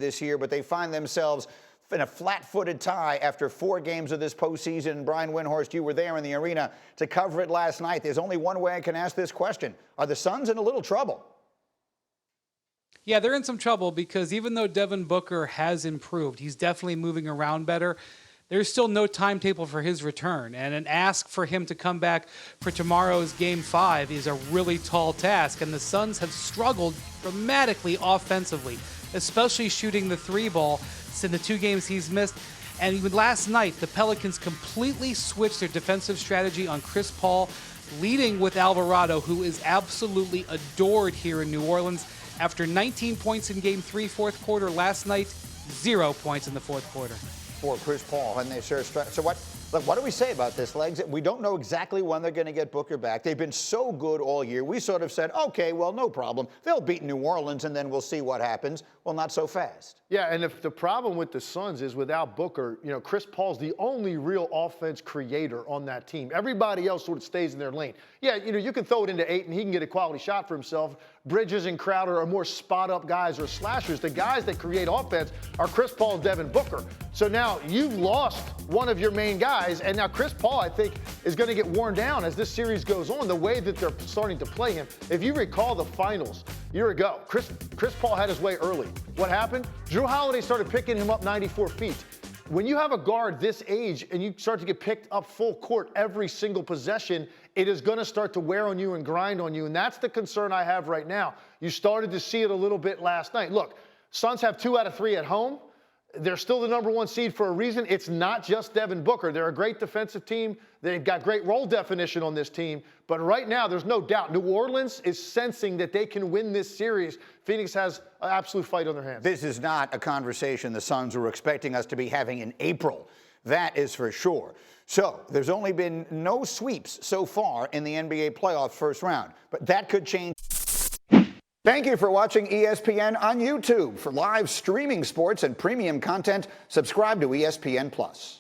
this year, but they find themselves in a flat-footed tie after 4 games of this postseason. Brian Windhorst, you were there in the arena to cover it last night. There's only one way I can ask this question. Are the Suns in a little trouble? Yeah, they're in some trouble because even though Devin Booker has improved, he's definitely moving around better. There's still no timetable for his return, and an ask for him to come back for tomorrow's Game 5 is a really tall task, and the Suns have struggled dramatically offensively, especially shooting the 3 ball in the 2 games he's missed. And even last night, the Pelicans completely switched their defensive strategy on Chris Paul, leading with Alvarado, who is absolutely adored here in New Orleans. After 19 points in Game 3, fourth quarter last night, 0 points in the fourth quarter. For Chris Paul, and they sure so what do we say about this, Legs? We don't know exactly when they're going to get Booker back. They've been so good all year. We sort of said, okay, well, no problem. They'll beat New Orleans, and then we'll see what happens. Well, not so fast. Yeah, and if the problem with the Suns is without Booker, Chris Paul's the only real offense creator on that team. Everybody else sort of stays in their lane. Yeah, you can throw it into 8 and he can get a quality shot for himself. Bridges and Crowder are more spot-up guys or slashers. The guys that create offense are Chris Paul and Devin Booker. So now you've lost one of your main guys, and now Chris Paul, I think, is going to get worn down as this series goes on, the way that they're starting to play him. If you recall the finals a year ago, Chris Paul had his way early. What happened? Drew Holiday started picking him up 94 feet. When you have a guard this age and you start to get picked up full court every single possession, it is going to start to wear on you and grind on you, and that's the concern I have right now. You started to see it a little bit last night. Look, Suns have 2 out of 3 at home. They're still the #1 seed for a reason. It's not just Devin Booker. They're a great defensive team. They've got great role definition on this team. But right now, there's no doubt. New Orleans is sensing that they can win this series. Phoenix has an absolute fight on their hands. This is not a conversation the Suns were expecting us to be having in April. That is for sure. So there's only been no sweeps so far in the NBA playoffs first round. But that could change. Thank you for watching ESPN on YouTube. For live streaming sports and premium content, subscribe to ESPN+.